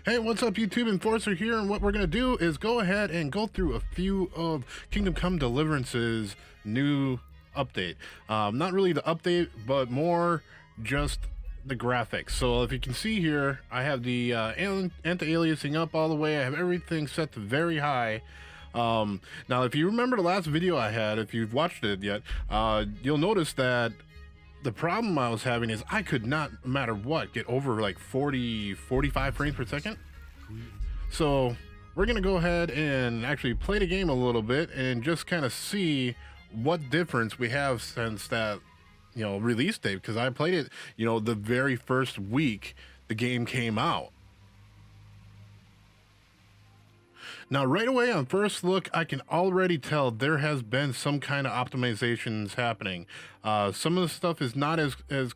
Hey, what's up YouTube? Enforcer here, and what we're going to do is go ahead and go through a few of Kingdom Come Deliverance's new update. Not really the update, but more just the graphics. So if you can see here, I have the anti-aliasing up all the way. I have everything set to very high. Now, if you remember the last video I had, if you've watched it yet, you'll notice that the problem I was having is I could not, no matter what, get over like 45 frames per second. So we're gonna go ahead and actually play the game a little bit and just kind of see what difference we have since that, release date. Because I played it, the very first week the game came out. Now, right away on first look, I can already tell there has been some kind of optimizations happening. Some of the stuff is not as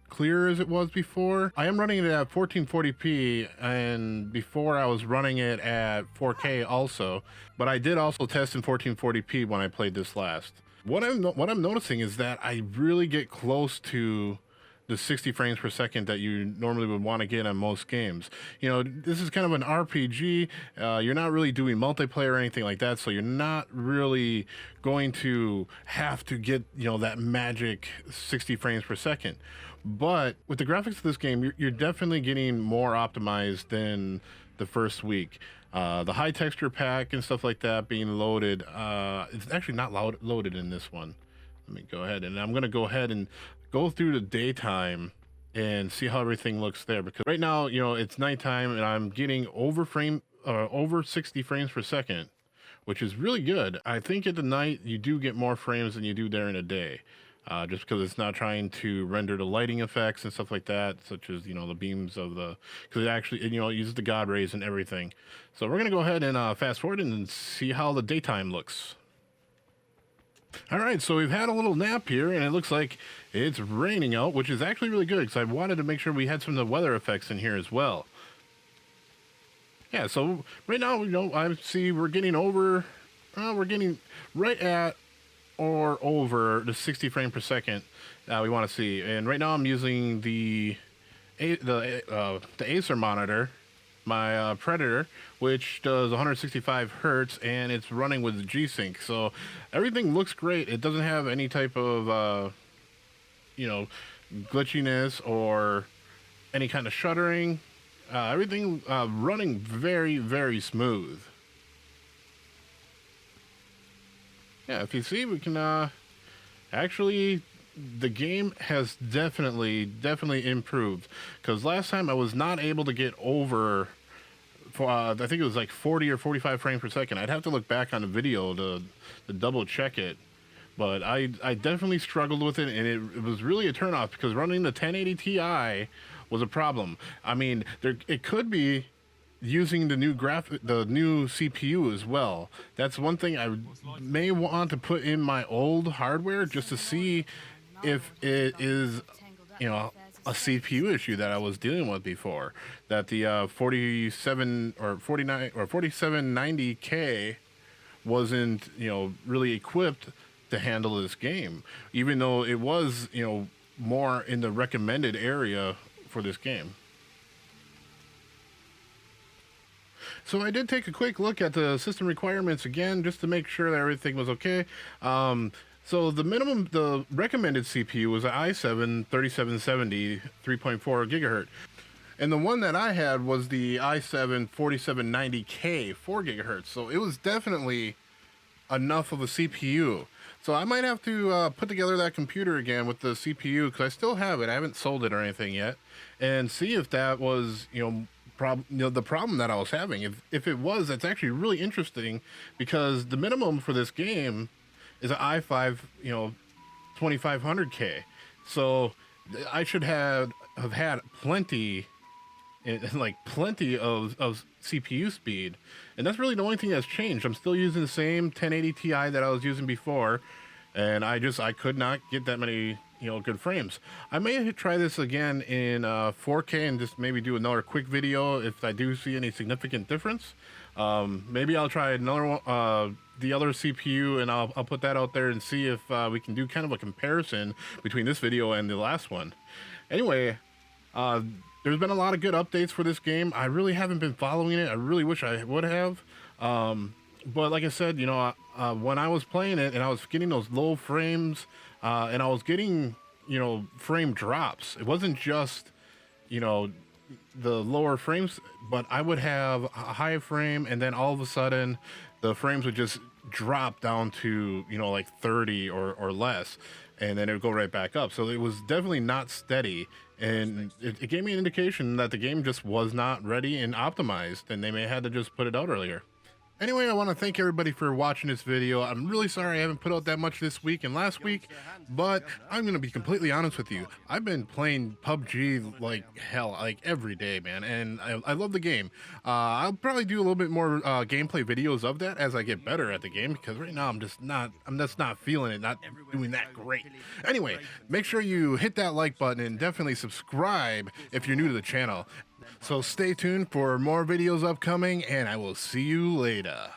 clear as it was before. I am running it at 1440p, and before I was running it at 4K also, but I did also test in 1440p when I played this last. What I'm noticing is that I really get close to the 60 frames per second that you normally would want to get on most games. This is kind of an RPG. You're not really doing multiplayer or anything like that, so you're not really going to have to get, that magic 60 frames per second. But with the graphics of this game, you're definitely getting more optimized than the first week. The high texture pack and stuff like that being loaded, it's actually not loaded in this one. Let me go ahead, and I'm going to go ahead and go through the daytime and see how everything looks there, because right now, it's nighttime and I'm getting over 60 frames per second, which is really good. I think at the night you do get more frames than you do during the day, just because it's not trying to render the lighting effects and stuff like that, such as, the beams of because it actually, it uses the God rays and everything. So we're going to go ahead and fast forward and see how the daytime looks. All right, so we've had a little nap here, and it looks like it's raining out, which is actually really good, because I wanted to make sure we had some of the weather effects in here as well. Yeah, so right now, I see we're getting we're getting right at or over the 60 frame per second we want to see. And right now I'm using the Acer monitor, my Predator, which does 165 hertz, and it's running with G-Sync, so everything looks great. It doesn't have any type of glitchiness or any kind of shuddering. Everything running very, very smooth. Yeah, if you see, we can actually, the game has definitely improved, because last time I was not able to get over I think it was like 40 or 45 frames per second. I'd have to look back on the video to double check it, but I definitely struggled with it, and it was really a turnoff, because running the 1080 Ti was a problem. I mean, it could be using the new CPU as well. That's one thing I may want to put in my old hardware, just to see if it is, a CPU issue that I was dealing with before, that the 47 or 49 or 4790K wasn't, really equipped to handle this game, even though it was, more in the recommended area for this game. So I did take a quick look at the system requirements again, just to make sure that everything was okay. So the recommended CPU was an i7 3770 3.4 gigahertz. And the one that I had was the i7 4790K 4 gigahertz. So it was definitely enough of a CPU. So I might have to put together that computer again with the CPU, because I still have it. I haven't sold it or anything yet, and see if that was, the problem that I was having. If it was, that's actually really interesting, because the minimum for this game is an i5, 2500K. So I should have had plenty of CPU speed, and that's really the only thing that's changed. I'm still using the same 1080 Ti that I was using before, and I could not get that many good frames. I may try this again in 4K and just maybe do another quick video if I do see any significant difference. Maybe I'll try another one, the other CPU, and I'll put that out there and see if we can do kind of a comparison between this video and the last one. Anyway, There's been a lot of good updates for this game. I really haven't been following it. I really wish I would have. But like I said, when I was playing it and I was getting those low frames, and I was getting, frame drops. It wasn't just, the lower frames, but I would have a high frame and then all of a sudden the frames would just drop down to, like 30 or less, and then it would go right back up. So it was definitely not steady, and it gave me an indication that the game just was not ready and optimized, and they may have had to just put it out earlier. Anyway, I want to thank everybody for watching this video. I'm really sorry I haven't put out that much this week and last week, but I'm going to be completely honest with you. I've been playing PUBG like hell, like every day, man, and I love the game. I'll probably do a little bit more gameplay videos of that as I get better at the game, because right now I'm just not feeling it, not doing that great. Anyway, make sure you hit that like button and definitely subscribe if you're new to the channel. So stay tuned for more videos upcoming, and I will see you later.